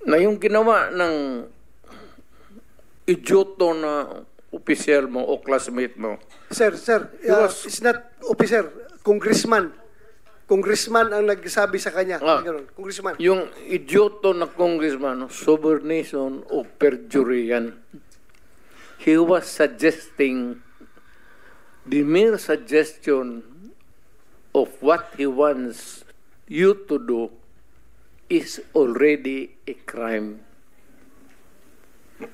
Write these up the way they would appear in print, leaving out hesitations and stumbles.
na yung ginawa ng idioto na opisyal mo o classmate mo. Sir, it's not officer, congressman. Congressman ang nagsabi sa kanya. Congressman. Yung idioto na congressman, subornation o perjury yan. He was suggesting, the mere suggestion of what he wants you to do is already a crime.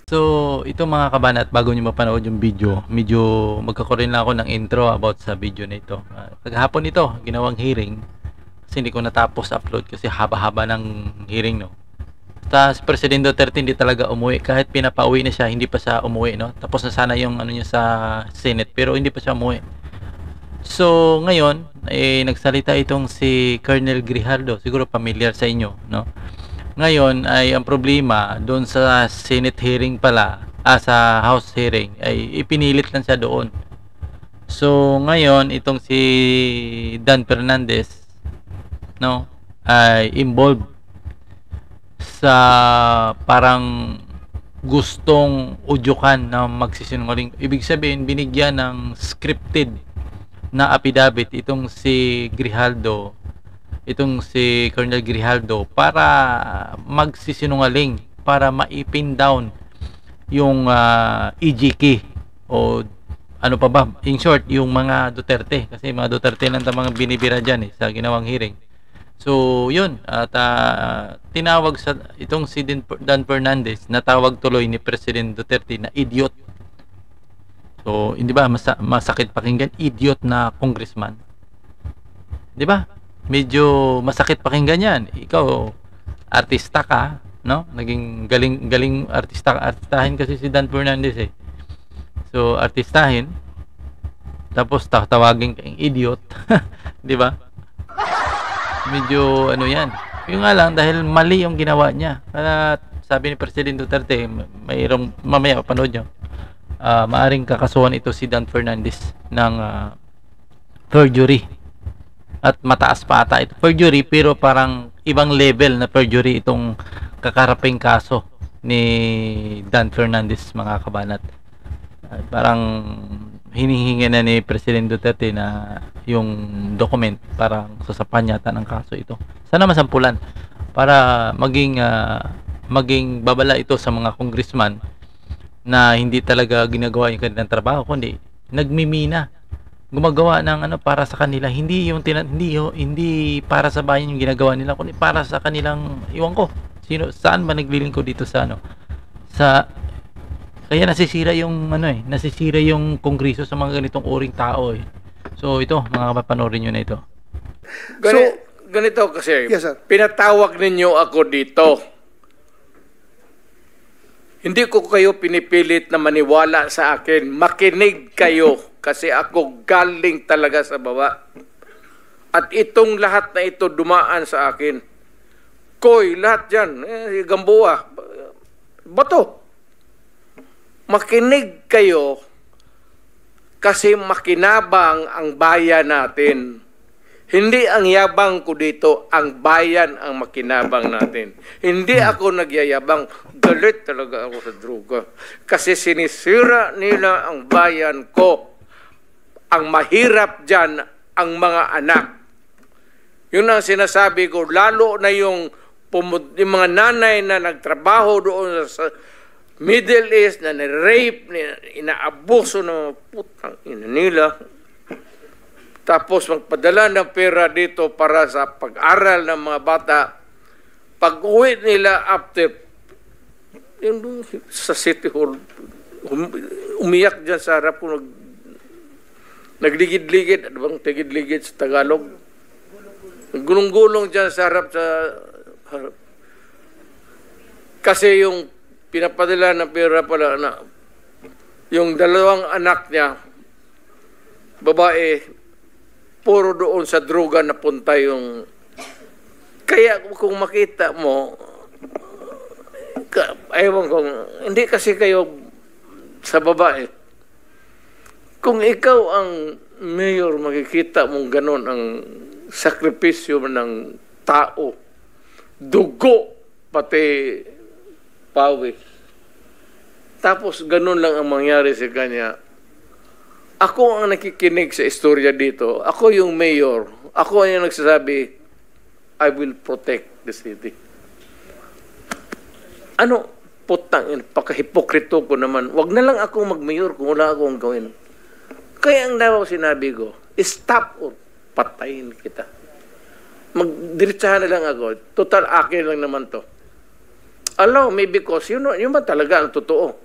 So, ito mga kabanat, bago nyo mapanood yung video, medyo magkakaroon lang ako ng intro about sa video na ito. Paghapon ito, ginawang hearing, kasi hindi ko natapos upload kasi haba-haba ng hearing, no. Tapos, President Duterte hindi talaga umuwi. Kahit pinapauwi na siya, hindi pa siya umuwi, no. Tapos na sana yung ano niya sa Senate, pero hindi pa siya umuwi. So, ngayon, nagsalita itong si Colonel Grijaldo. Siguro familiar sa inyo, no. Ngayon ay ang problema doon sa Senate hearing pala, sa House hearing ay ipinilit lang siya doon. So ngayon itong si Dan Fernandez, no, ay involved sa parang gustong udyukan na magsisinungaling. Ibig sabihin binigyan ng scripted na affidavit itong si Grijaldo, itong si Colonel Grijaldo para magsisinungaling, para maipin down yung EJK o ano pa ba, in short yung mga Duterte, kasi mga Duterte lang mga binibira dyan sa ginawang hearing. So yun, at tinawag sa itong si Dan Fernandez, natawag tuloy ni President Duterte na idiot. So hindi ba masakit pakinggan, idiot na congressman, di ba? Medyo masakit pakinggan yan. Ikaw, artista ka, no? Naging galing artistahin kasi si Dan Fernandez eh. So, artistahin, tapos tawagin kang idiot, di ba? Medyo ano yan. Yung nga lang, dahil mali yung ginawa niya. Kaya sabi ni President Duterte, mayroong, mamaya panood nyo, maaring kakasuhan ito si Dan Fernandez ng perjury. At mataas pa ata ito perjury, pero parang ibang level na perjury itong kakaraping kaso ni Dan Fernandez, mga kabanat. Parang hinihingi na ni President Duterte na yung document, parang sasapan yata ng kaso ito. Sana masampulan para maging babala ito sa mga congressman na hindi talaga ginagawa yung kanilang trabaho, kundi nagmimina, gumagawa ng ano para sa kanila, hindi para sa bayan yung ginagawa nila, kundi para sa kanilang, iwan ko saan ba naglilingkod dito sa ano, kaya nasisira yung nasisira yung kongreso sa mga ganitong uring tao eh. So ito, mga kapapanorin nyo na ito. Ganito kasi, yes, sir. Pinatawag ninyo ako dito. Hindi ko kayo pinipilit na maniwala sa akin. Makinig kayo kasi ako galing talaga sa baba. At itong lahat na ito dumaan sa akin. Koy, lahat yan. Gamboa. Bato. Makinig kayo kasi makinabang ang bayan natin. Hindi ang yabang ko dito, ang bayan ang makinabang natin. Hindi ako nagyayabang, galit talaga ako sa droga. Kasi sinisira nila ang bayan ko. Ang mahirap dyan, ang mga anak. Yun ang sinasabi ko, lalo na yung mga nanay na nagtrabaho doon sa Middle East, na ni-rape, inaabuso ng putang ina nila. Tapos magpadala ng pera dito para sa pag-aral ng mga bata. Pag-uwi nila after yung sa City Hall, umiyak dyan sa harap ko, nagligid-ligid, ano bang tigid-ligid sa Tagalog? Gulong-gulong dyan sa harap kasi yung pinapadala ng pera pala na yung dalawang anak niya, babae, puro doon sa droga na punta yung... Kaya kung makita mo, ewan ko, hindi kasi kayo sa babae. Kung ikaw ang mayor, makikita mong ganon ang sakripisyo ng tao, dugo, pati pawis. Tapos ganun lang ang mangyari sa kanya. Ako ang nakikinig sa istorya dito. Ako yung mayor. Ako yung nagsasabi, I will protect the city. Ano? Putang, pakahipokrito ko naman. Wag na lang ako mag-mayor kung wala akong gawin. Kaya ang daw sinabi ko, stop or patayin kita. Magdiretsahan na lang ako. Total, akin lang naman to. Alam, maybe because yun ba talaga ang totoo.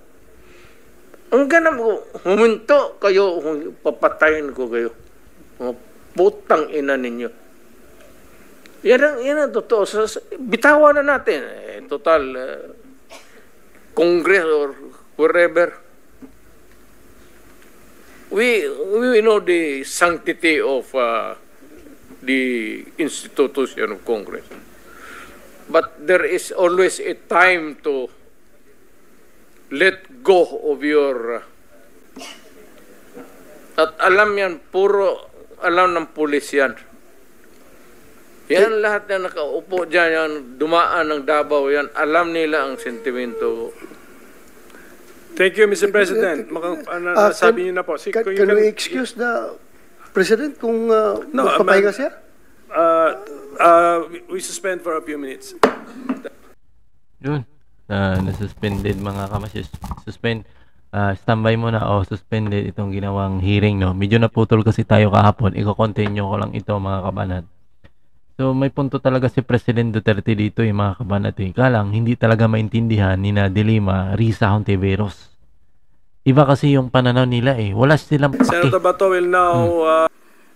Ang ganap ko, huminto kayo, papatayin ko kayo. Mga putang ina ninyo. Yan ang totoo. Bitawan na natin. Total, Congress or wherever. We know the sanctity of the institution of Congress. But there is always a time to let go of your... At alam yan, puro alam ng pulis yan. Yan lahat na nakaupo dyan, yan, dumaan ng Davao yan, alam nila ang sentimento. Thank you, Mr. President. Sabi niyo na po. Can we excuse the President kung magpapahinga siya? We suspend for a few minutes. Yun. Na-suspended mga kamasis. Suspend. Standby muna o suspended itong ginawang hearing. No? Medyo naputol kasi tayo kahapon. Iko-continue ko lang ito mga kabanat. So may punto talaga si President Duterte dito yung mga kabanat. Kalang hindi talaga maintindihan ni na De Lima, Risa Hontiveros. Iba kasi yung pananaw nila eh. Wala silang pake. Senator Bato will now...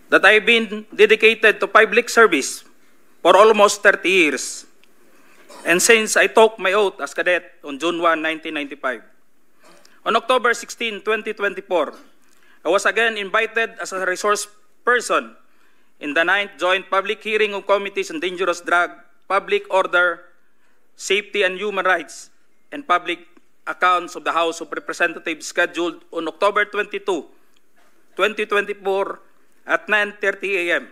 that I've been dedicated to public service for almost 30 years. And since I took my oath as cadet on June 1, 1995. On October 16, 2024, I was again invited as a resource person in the 9th Joint Public Hearing of Committees on Dangerous Drug, Public Order, Safety and Human Rights, and Public Accounts of the House of Representatives scheduled on October 22, 2024 at 9:30 a.m.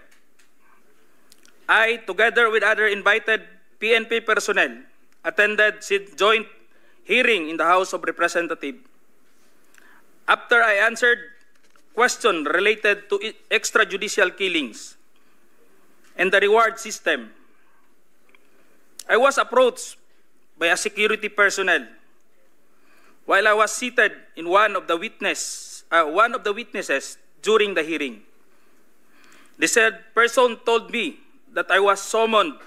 I, together with other invited PNP personnel, attended the joint hearing in the House of Representatives. After I answered questions related to extrajudicial killings and the reward system, I was approached by a security personnel while I was seated in one of the witnesses during the hearing. The said person told me that I was summoned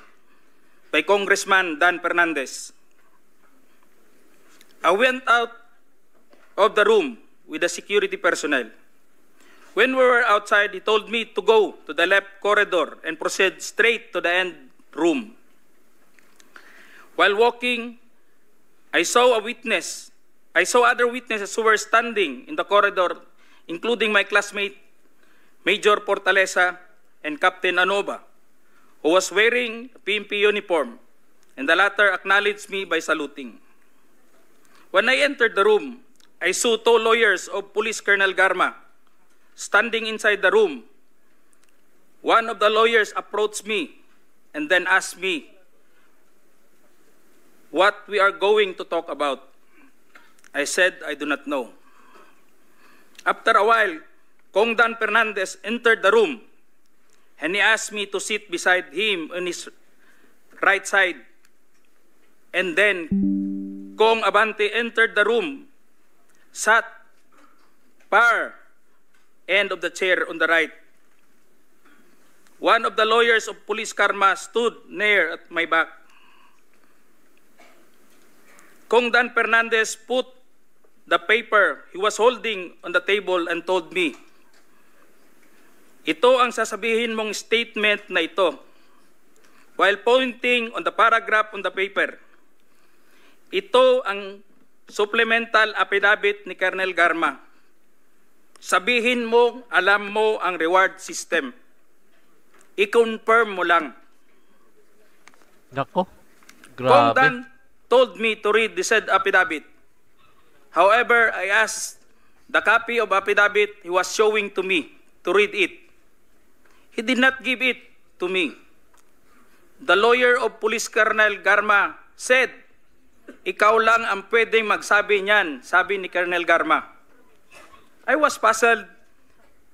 by Congressman Dan Fernandez. I went out of the room with the security personnel. When we were outside, he told me to go to the left corridor and proceed straight to the end room. While walking, I saw other witnesses who were standing in the corridor, including my classmate, Major Portalesa and Captain Anoba, who was wearing a PNP uniform, and the latter acknowledged me by saluting. When I entered the room, I saw 2 lawyers of Police Colonel Garma standing inside the room. One of the lawyers approached me and then asked me what we are going to talk about. I said I do not know. After a while, Kong Dan Fernandez entered the room and he asked me to sit beside him on his right side. And then Kong Abante entered the room, sat far end of the chair on the right. One of the lawyers of Police Karma stood near at my back. Kong Dan Fernandez put the paper he was holding on the table and told me, ito ang sasabihin mong statement na ito, while pointing on the paragraph on the paper. Ito ang supplemental affidavit ni Colonel Garma. Sabihin mo, alam mo ang reward system. I-confirm mo lang. Nako. Kong Grabe. Dan told me to read the said affidavit. However, I asked the copy of affidavit he was showing to me to read it. He did not give it to me. The lawyer of Police Colonel Garma said ikaw lang ang pwedeng magsabi niyan, sabi ni Colonel Garma. I was puzzled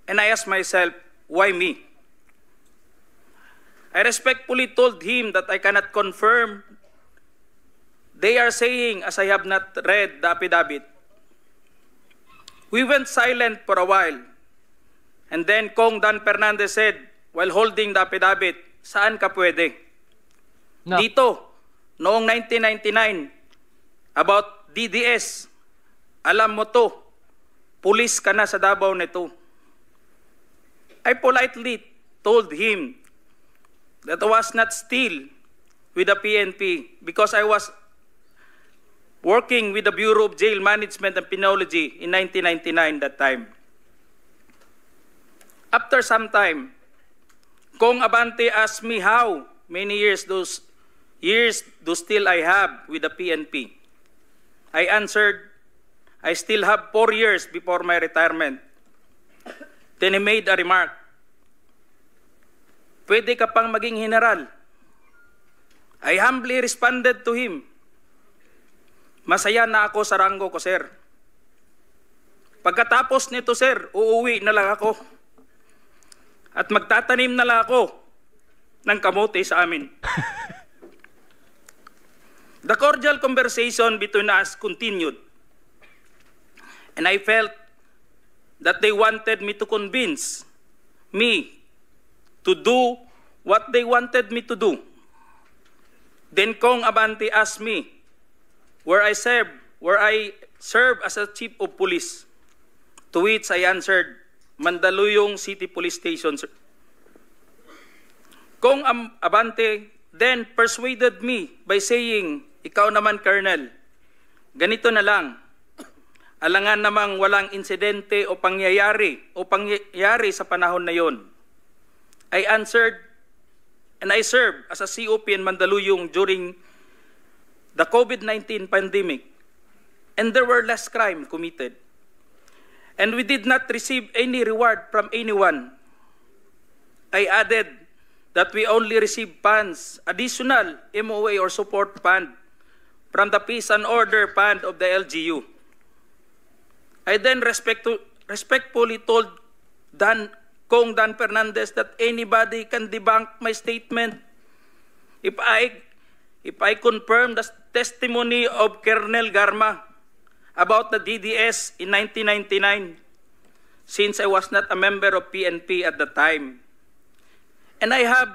and I asked myself, why me? I respectfully told him that I cannot confirm. They are saying, as I have not read the affidavit. We went silent for a while. And then Kong Dan Fernandez said, while holding the affidavit, saan ka pwede? No. Dito, noong 1999, about DDS, alam mo to, pulis ka na sa Davao nito. I politely told him that I was not still with the PNP because I was working with the Bureau of Jail Management and Penology in 1999 that time. After some time, Kong Abante asked me how many years do still I have with the PNP. I answered, I still have 4 years before my retirement. Then he made a remark, pwede ka pang maging general. I humbly responded to him, masaya na ako sa ranggo ko, sir. Pagkatapos nito, sir, uuwi na lang ako. At magtatanim na lang ako ng kamote sa amin. The cordial conversation between us continued. And I felt that they wanted me to convince me to do what they wanted me to do. Then Kong Abante asked me where I serve as a chief of police. To which I answered, Mandaluyong City Police Station. Kong Abante then persuaded me by saying, ikaw naman, Colonel, ganito na lang. Alangan namang walang insidente o pangyayari sa panahon na yon. I answered, and I served as a COP in Mandaluyong during the COVID-19 pandemic, and there were less crime committed. And we did not receive any reward from anyone. I added that we only received funds, additional MOA or support fund from the Peace and Order Fund of the LGU. I then respectfully told Kong Dan Fernandez that anybody can debunk my statement if I confirm the testimony of Colonel Garma about the DDS in 1999, since I was not a member of PNP at the time. And I have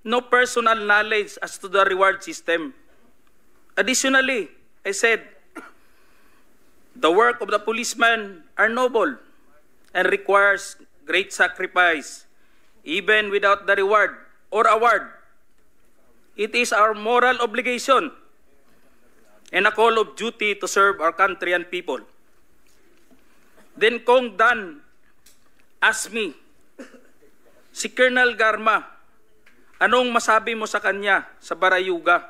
no personal knowledge as to the reward system. Additionally, I said, the work of the policeman are noble and requires great sacrifice, even without the reward or award. It is our moral obligation and a call of duty to serve our country and people. Then Kong Dan asked me, si Colonel Garma, anong masabi mo sa kanya sa Barayuga?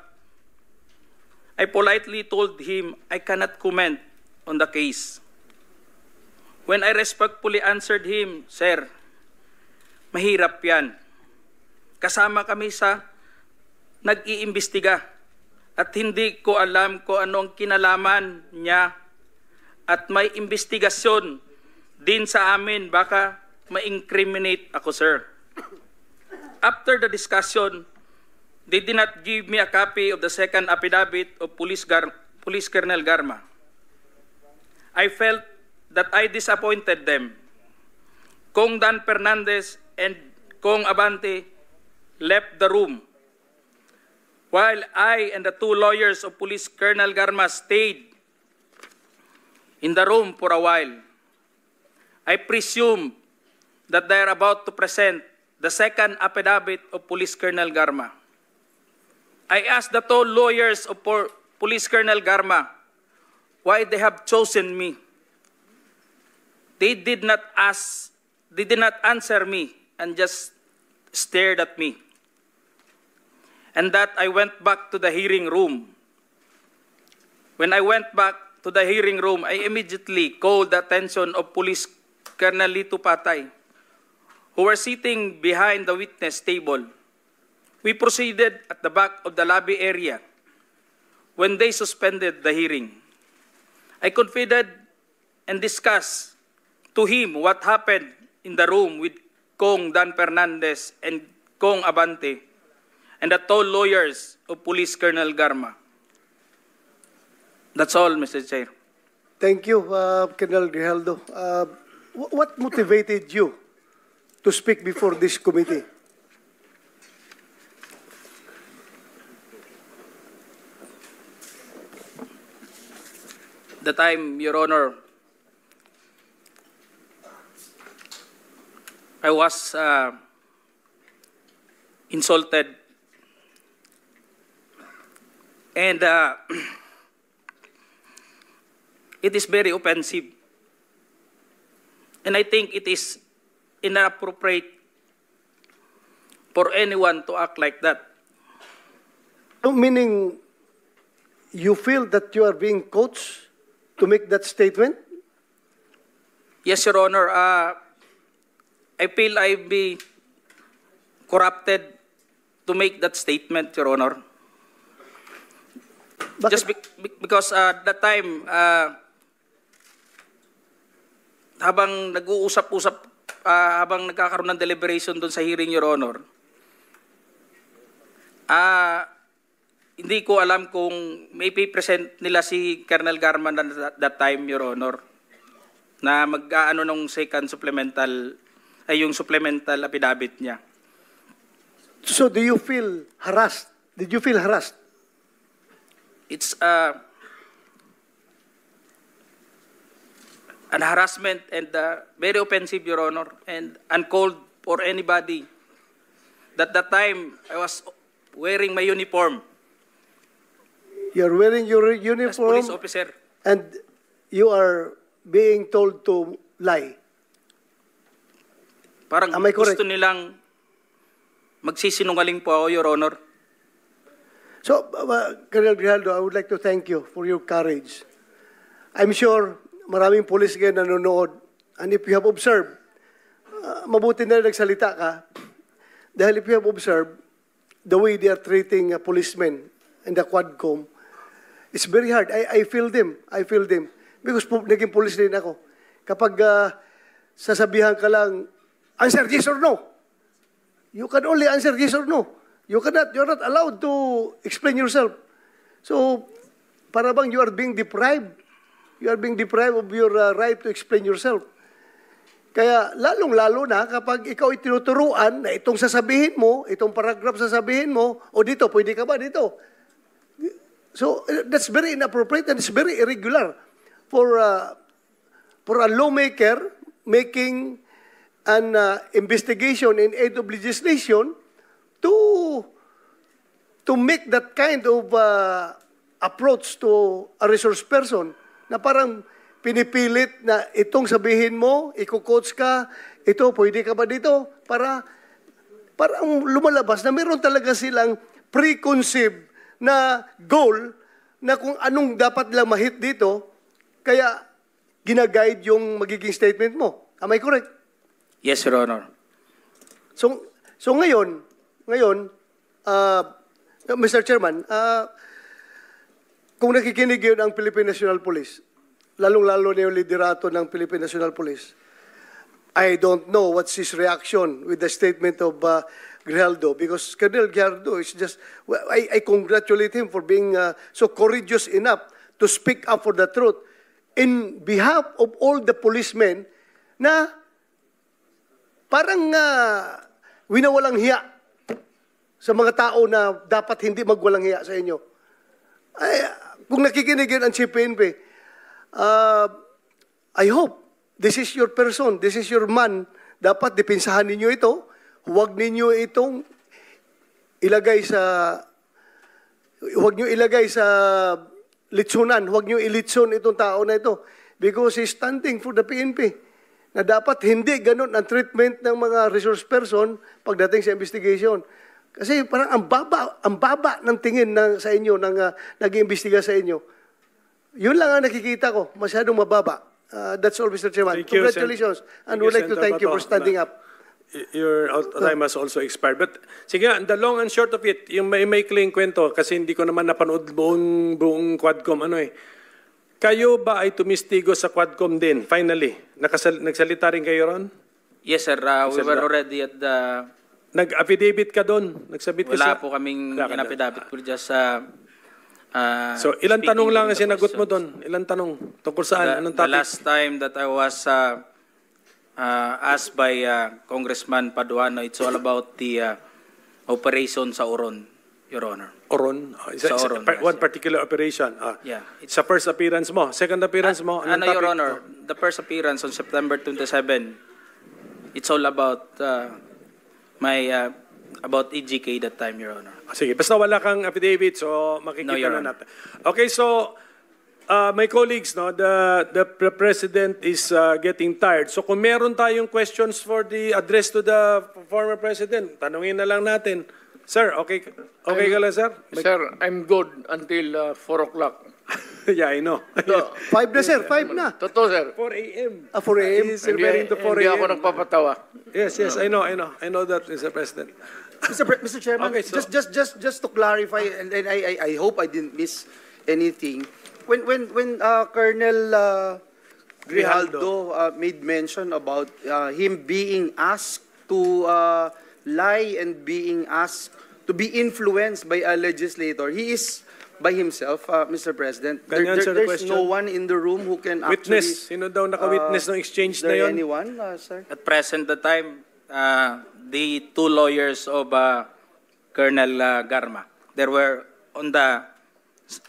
I politely told him I cannot comment on the case. When I respectfully answered him, Sir, mahirap yan. Kasama kami sa nag-iimbestiga. At hindi ko alam kung anong kinalaman niya at may investigasyon din sa amin, baka ma-incriminate ako, sir. After the discussion, they did not give me a copy of the second affidavit of Police Colonel Garma. I felt that I disappointed them. Kong Dan Fernandez and Kong Abante left the room, while I and the two lawyers of Police Colonel Garma stayed in the room for a while. I presume that they are about to present the second affidavit of Police Colonel Garma. I asked the two lawyers of Police Colonel Garma why they have chosen me. They did not answer me and just stared at me. And that I went back to the hearing room. When I went back to the hearing room, I immediately called the attention of Police Colonel Lito Patay, who were sitting behind the witness table. We proceeded at the back of the lobby area, when they suspended the hearing. I confided and discussed to him what happened in the room with Kong Dan Fernandez and Kong Abante and the tall lawyers of Police Colonel Garma. That's all, Mr. Chair. Thank you, Colonel Grijaldo. What motivated you to speak before this committee? The time, Your Honor, I was insulted and it is very offensive. And I think it is inappropriate for anyone to act like that. So meaning, you feel that you are being coached to make that statement? Yes, Your Honor. I feel I be corrupted to make that statement, Your Honor. Bakit? Just because that time, habang nag-uusap-usap, habang nagkakaroon ng deliberation doon sa hearing, Your Honor, hindi ko alam kung may present nila si Colonel Garma that time, Your Honor, na mag-aano nung second supplemental, ay yung supplemental affidavit niya. So do you feel harassed? Did you feel harassed? It's an harassment and very offensive, Your Honor, and uncalled for anybody. That time, I was wearing my uniform. You're wearing your As uniform police officer. and you are being told to lie. Parang Am I correct? gusto nilang magsisinungaling po ako, Your Honor. So, Colonel Grijaldo, I would like to thank you for your courage. I'm sure maraming police ngayon nanonood. And if you have observed, mabuti na nagsalita ka. Dahil if you have observed, the way they are treating policemen in the Quadcom, it's very hard. I feel them. I feel them. Because naging police din ako. Kapag sasabihan ka lang, answer yes or no. You can only answer yes or no. You're not allowed to explain yourself. So, para bang you are being deprived. You are being deprived of your right to explain yourself. Kaya lalong-lalo na kapag ikaw itinuturuan na itong sasabihin mo, itong paragraph sasabihin mo, o dito, pwede ka ba dito? So, that's very inappropriate and it's very irregular for a lawmaker making an investigation in aid of legislation to make that kind of approach to a resource person na parang pinipilit na itong sabihin mo, iko-coach ka, ito, pwede ka ba dito? Para lumalabas na meron talaga silang preconceived na goal na kung anong dapat lang mahit dito, kaya ginaguide yung magiging statement mo. Am I correct? Yes, Your Honor. So ngayon, Mr. Chairman, kung nakikinig yun ang Philippine National Police, lalong-lalo na yung liderato ng Philippine National Police, I don't know what's his reaction with the statement of Grijaldo, because Colonel Grijaldo is just, I congratulate him for being so courageous enough to speak up for the truth in behalf of all the policemen na parang winawalang hiya sa mga tao na dapat hindi magwalang hiya sa inyo. Ay, kung nakikinig yun ang CPNP, I hope this is your person, this is your man. Dapat dipinsahan ninyo ito. Huwag ninyo itong ilagay sa litsunan. Huwag nyo ilitson itong tao na ito. Because he's standing for the PNP. Na dapat hindi ganun ang treatment ng mga resource person pagdating sa investigation. Kasi parang ang baba ng tingin sa inyo, nag-iimbestiga sa inyo. Yun lang ang nakikita ko, masyadong mababa. That's all, Mr. Chairman. Thank you, Congratulations. And we'd like to thank you for standing up. your time has also expired. But sige nga, the long and short of it, yung may maikling kwento, kasi hindi ko naman napanood buong Quadcom, kayo ba ay tumistigo sa Quadcom din, finally? Nagsalita rin kayo ron? Yes, sir. We were already at the... Nag-affidavit ka doon? Nagsabit ka Wala po kaming in-affidavit. We're just... so, ilang speaking tanong lang on ang the sinagot mo questions. doon? Ilang tanong? Tungkol saan? Anong The topic? last time that I was asked by Congressman Paduano, it's all about the operation sa Oron, Your Honor. Oron? Sa Oron, yes, One sir. particular operation? Yeah. Sa first appearance mo? Second appearance mo? Anong Your topic? Honor, the first appearance on September 27, it's all about about EGK that time, Your Honor. Sige, basta wala kang affidavit, so No, makikita Your na Honor. natin. Okay, so my colleagues, the President is getting tired. So kung meron tayong questions for the address to the former President, tanungin na lang natin. Sir, okay ka lang, sir? Sir, I'm good until 4 o'clock. Yeah, I know. 5 na, sir. 5 na. Totoo, sir. 4 a.m. 4 a.m. He's referring to 4 Hindi a.m. ako nagpapatawa. Yes, I know that, Mr. President. Mr. Chairman, Okay, so- just to clarify, and I hope I didn't miss anything. When Colonel Grijaldo made mention about him being asked to lie and being asked to be influenced by a legislator, he is by himself, Mr. President. Can you answer the There's question? no one in the room who can Witness. actually... Sino daw naka-witness ng exchange Is na there yun? anyone, sir? At present the time, the two lawyers of Colonel Garma, they were on the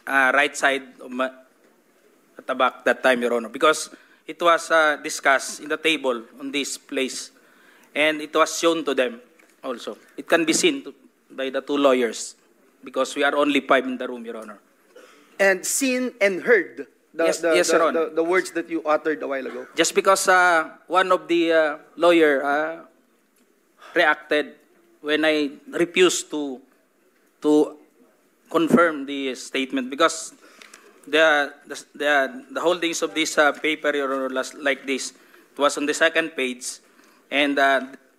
right side of at the back that time, Your Honor, because it was discussed in the table on this place, and it was shown to them also. It can be seen by the two lawyers, because we are only 5 in the room, Your Honor. And seen and heard Yes, Your Honor. the words that you uttered a while ago. Just because one of the lawyer reacted when I refused to confirm the statement, because the holdings of this paper, Your Honor, like this, it was on the second page, and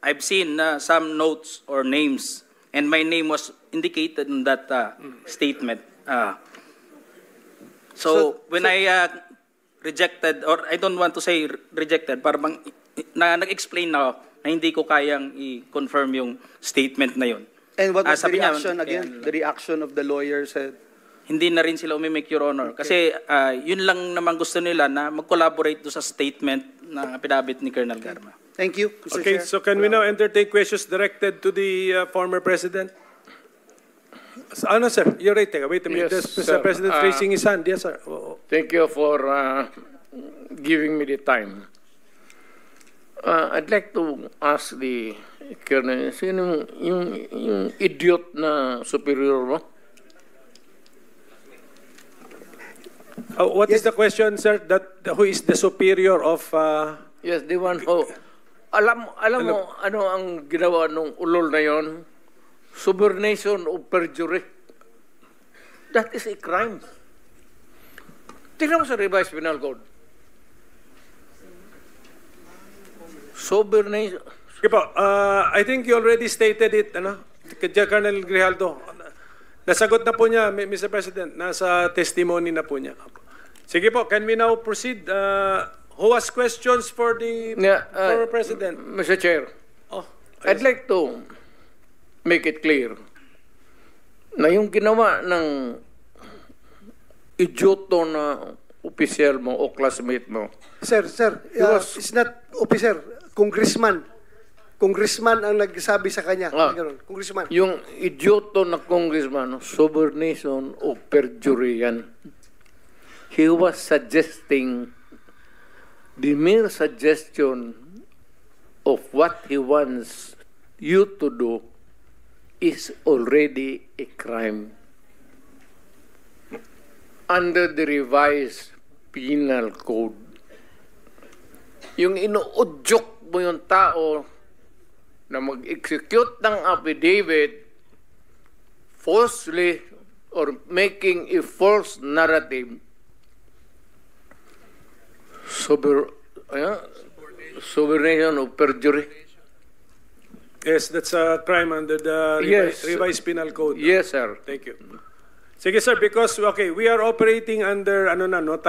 I've seen some notes or names, and my name was indicated in that statement. So when I rejected, or I don't want to say rejected, parang nag-explain na ako na hindi ko kayang i-confirm yung statement na yun. And what was the sabi niya, reaction again? The reaction of the lawyer said, Hindi na rin sila umimik, Your Honor. Kasi yun lang naman gusto nila na mag-collaborate do sa statement ng affidavit ni Colonel Garma. thank you, Mr. Okay, Chair. so can we now entertain questions directed to the former President? Ano, sir? You're right. Wait a minute. Yes, There's sir. Mr. President raising his hand. Yes, sir. Thank you for giving me the time. I'd like to ask the Colonel, sino yung idiot na superior mo? What is the question, sir? Who is the superior of... Yes, the one who... Alam mo ano ang ginawa nung ulol na yon? Subornation of perjury. That is a crime. Tingnan mo sa revised penal code. Subornation. Okay po, I think you already stated it, Colonel Grijaldo. Nasagot na po niya, Mr. President. Nasa testimony na po niya. Sige po, can we now proceed? Who has questions for the former President? Mr. Chair, I'd like to make it clear na yung ginawa ng idioto na opisyal mo o classmate mo. Sir, it's not officer, congressman. Congressman ang nagsabi sa kanya. Ganun, congressman. Yung idioto na congressman, subornation o perjury yan. He was suggesting, the mere suggestion of what he wants you to do is already a crime. Under the revised penal code, yung inuudyok mo yung tao na mag-execute ng affidavit falsely or making a false narrative, subornation of perjury. Yes, that's a crime under the Yes. revised penal code. Yes, sir. Thank you. Sige sir, because okay, we are operating under ano na no